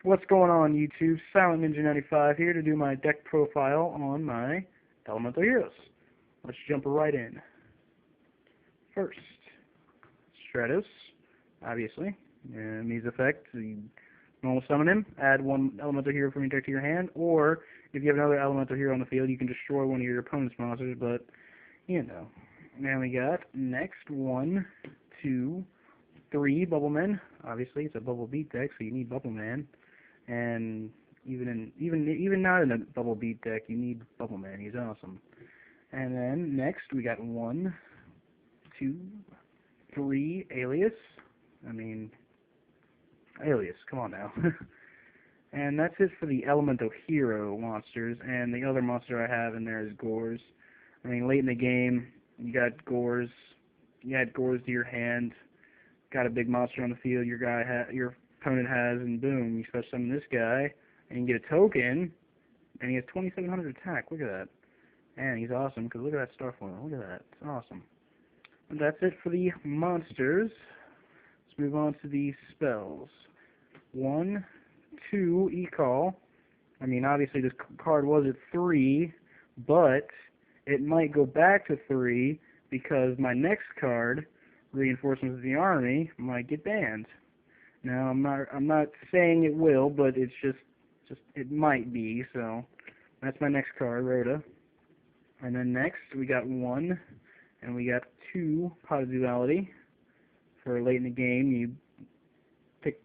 What's going on, YouTube? Silent Ninja 95 here to do my deck profile on my Elemental Heroes. Let's jump right in. First, Stratos, obviously. And these effects, you normal summon him, add one Elemental Hero from your deck to your hand, or if you have another Elemental Hero on the field, you can destroy one of your opponent's monsters, but, you know. Now we got, next, 1, 2, 3 Bubblemen. Obviously, it's a Bubble Beat deck, so you need Bubbleman. And even not in a Bubble Beat deck, you need Bubbleman. He's awesome. And then next we got 1, 2, 3 Alias. Alias. Come on now. And that's it for the Elemental Hero monsters. And the other monster I have in there is Gores. Late in the game, you got Gores. You add Gores to your hand. Got a big monster on the field. Your opponent has, and boom, you special summon this guy, and you get a token, and he has 2,700 attack. Look at that. And he's awesome, because look at that Starfoil. Look at that. It's awesome. And that's it for the monsters. Let's move on to the spells. 1, 2, E-Call. Obviously this card was at 3, but it might go back to 3, because my next card, Reinforcements of the Army, might get banned. Now, I'm not saying it will, but it's just it might be, so that's my next card, Rhoda. And then next, we got 1, and we got 2 Pot of Duality. For late in the game,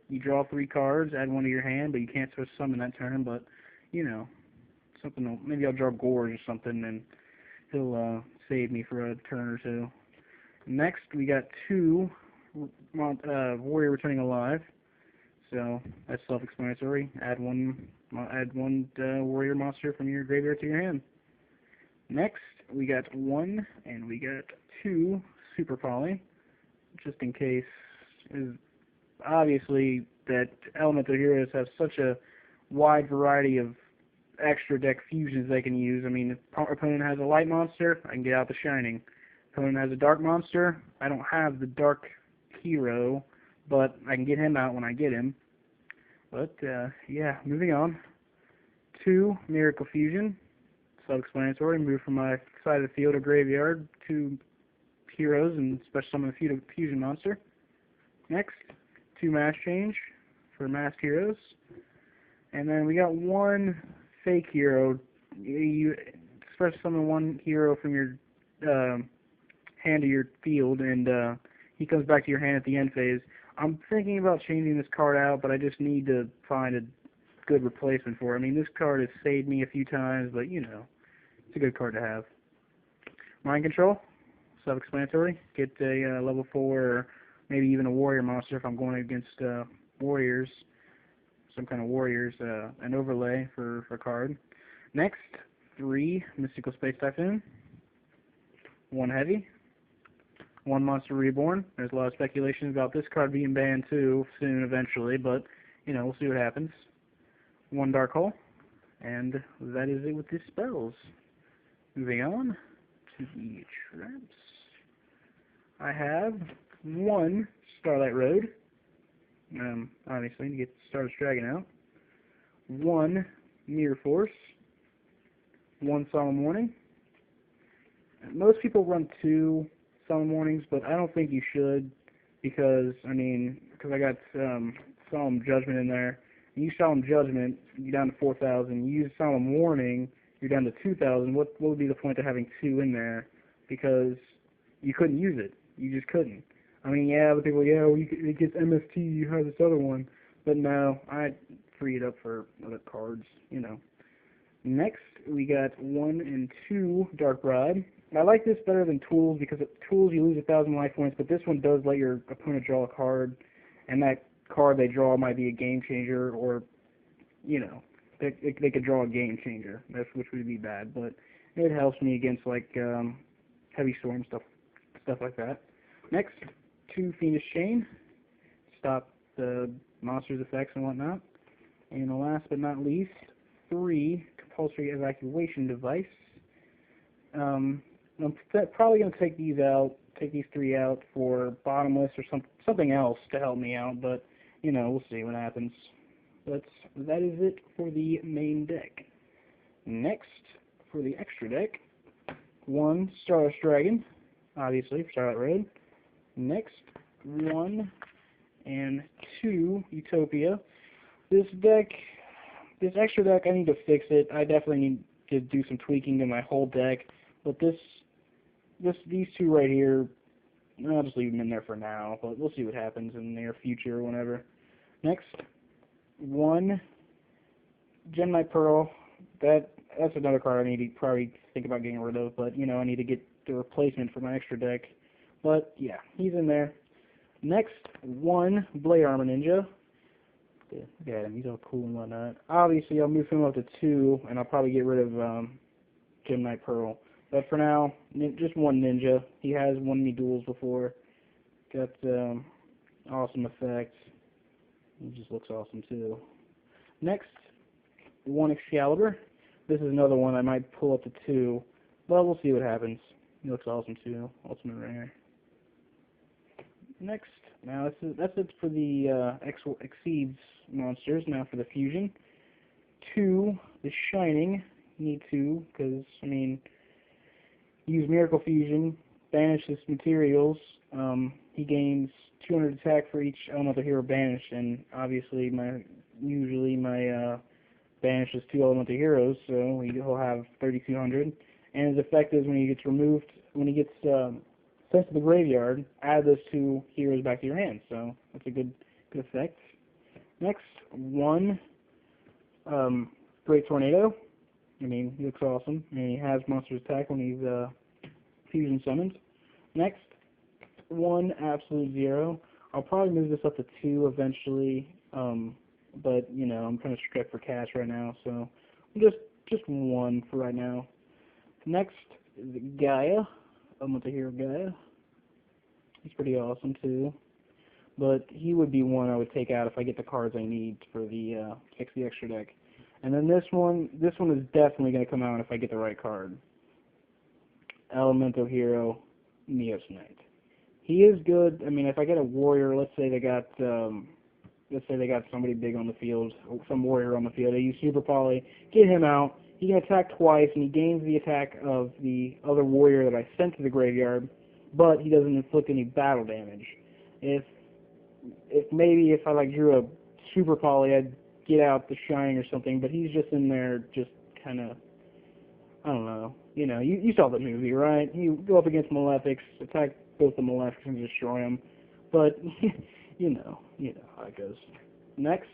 you draw 3 cards, add 1 to your hand, but you can't special summon that turn, but, you know, maybe I'll draw Gorge or something, and he'll save me for a turn or two. Next, we got 2 Warrior Returning Alive, so that's self-explanatory. Add one warrior monster from your graveyard to your hand. Next, we got 1 and we got 2 Super Poly, just in case. Obviously, that Elemental Heroes have such a wide variety of extra deck fusions they can use. If opponent has a light monster, I can get out the Shining. Opponent has a dark monster, I don't have the dark hero, but I can get him out when I get him. But, yeah, moving on. 2 Miracle Fusion, self-explanatory, move from my side of the field or graveyard 2 heroes and special summon a fusion monster. Next, 2 Mass Change for masked heroes. And then we got 1 fake hero. You special summon 1 hero from your hand to your field, and he comes back to your hand at the end phase. I'm thinking about changing this card out, but I just need to find a good replacement for it. This card has saved me a few times, but, you know, it's a good card to have. Mind Control, self-explanatory. Get a level 4 or maybe even a warrior monster if I'm going against warriors, some kind of warriors, an overlay for a card. Next, 3 Mystical Space Typhoon, 1 heavy, 1 Monster Reborn. There's a lot of speculation about this card being banned too soon eventually, but, you know, we'll see what happens. 1 Dark Hole, and that is it with the spells. Moving on to the traps. I have 1 Starlight Road, obviously to get Stardust Dragon out. 1 Mirror Force, 1 Solemn Warning. Most people run 2 Solemn Warnings, but I don't think you should, because I got Solemn Judgment in there. You use Solemn Judgment, you're down to 4,000. You use Solemn Warning, you're down to 2,000. What would be the point of having 2 in there? Because you couldn't use it. You just couldn't. Yeah, the people, it gets MST, you have this other one. But no, I'd free it up for other cards, you know. Next, we got 1 and 2 Dark Bride. I like this better than Tools, because at Tools you lose 1,000 life points, but this one does let your opponent draw a card, and that card they draw might be a game changer, or, you know, they could draw a game changer, which would be bad, but it helps me against, like, Heavy Storm, stuff like that. Next, 2 Fiendish Chain, stop the monster's effects and whatnot. And last but not least, 3 Compulsory Evacuation Device. I'm probably going to take these 3 out for Bottomless or something else to help me out, but, you know, we'll see what happens. But that is it for the main deck. Next, for the extra deck, 1 Starless Dragon, obviously for Starlight Road. Next, 1 and 2 Utopia. This extra deck, I need to fix it. I definitely need to do some tweaking to my whole deck. But these two right here, I'll just leave them in there for now. But we'll see what happens in the near future or whenever. Next, 1 Gemini Pearl. That's another card I need to probably think about getting rid of. But I need to get the replacement for my extra deck. But yeah, he's in there. Next, 1 Blade Armor Ninja. Look at him, he's all cool and whatnot. Obviously, I'll move him up to 2, and I'll probably get rid of Gemini Pearl. But for now, just 1 Ninja. He has won me duels before. Got awesome effects. He just looks awesome too. Next, 1 Excalibur. This is another one I might pull up to 2, but we'll see what happens. He looks awesome too. Ultimate Rare. Next, now that's it for the Exceeds monsters. Now for the Fusion. 2, the Shining. Need 2, because, use Miracle Fusion, banish his materials. He gains 200 attack for each elemental hero banished, and obviously usually my banish is 2 elemental heroes, so he'll have 3,200. And his effect is when he gets sent to the graveyard, add those 2 heroes back to your hand. So that's a good effect. Next, 1 Great Tornado. He looks awesome, and he has monsters attack when he's fusion summoned. Next, 1 Absolute Zero. I'll probably move this up to 2 eventually, but I'm kind of strapped for cash right now, so just 1 for right now. Next is Gaia. I'm with the hero Gaia. He's pretty awesome too, but he would be 1 I would take out if I get the cards I need for the fix the extra deck. And then this one is definitely going to come out if I get the right card. Elemental Hero Neos Knight. He is good. If I get a warrior, let's say they got somebody big on the field, some warrior on the field, they use Super Poly, get him out. He can attack twice, and he gains the attack of the other warrior that I sent to the graveyard, but he doesn't inflict any battle damage. If I drew a Super Poly, I'd get out the Shining or something, but he's just in there, just kind of, I don't know. You saw the movie, right? You go up against Malefics, attack both the Malefics and destroy them, but you know how it goes. Next,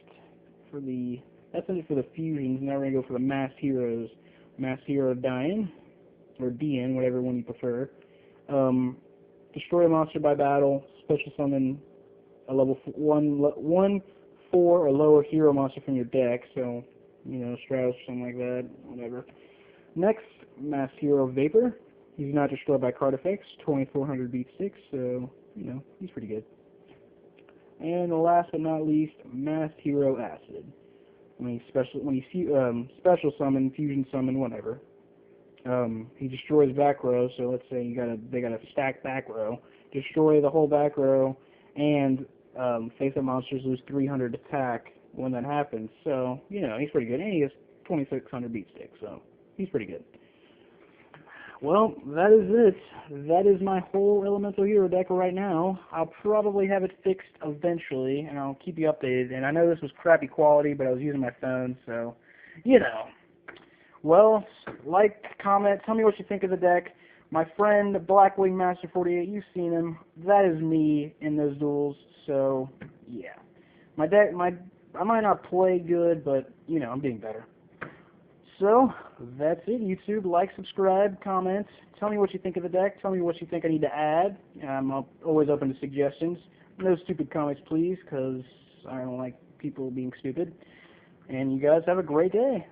that's it for the fusions. Now we're going to go for the Masked Heroes. Masked Hero Dian, or Dian, whatever one you prefer. Destroy a monster by battle, special summon a level 1, 4 or lower hero monster from your deck, so, stratos or something like that, whatever. Next, Masked Hero Vapor. He's not destroyed by card effects, 2400 beat 6, so, he's pretty good. And last but not least, Masked Hero Acid. When he special summon, fusion summon, whatever. He destroys back row, so let's say they got a stacked back row. Destroy the whole back row, and face-up monsters lose 300 attack when that happens. So, he's pretty good. And he has 2600 beat stick, so he's pretty good. Well, that is it. That is my whole Elemental Hero deck right now. I'll probably have it fixed eventually, and I'll keep you updated. And I know this was crappy quality, but I was using my phone, so, Well, like, comment, tell me what you think of the deck. My friend, Blackwing Master 48, you've seen him. That is me in those duels, so, yeah. My deck, I might not play good, but, I'm getting better. So, that's it, YouTube. Like, subscribe, comment. Tell me what you think of the deck. Tell me what you think I need to add. I'm always open to suggestions. No stupid comments, please, because I don't like people being stupid. And you guys have a great day.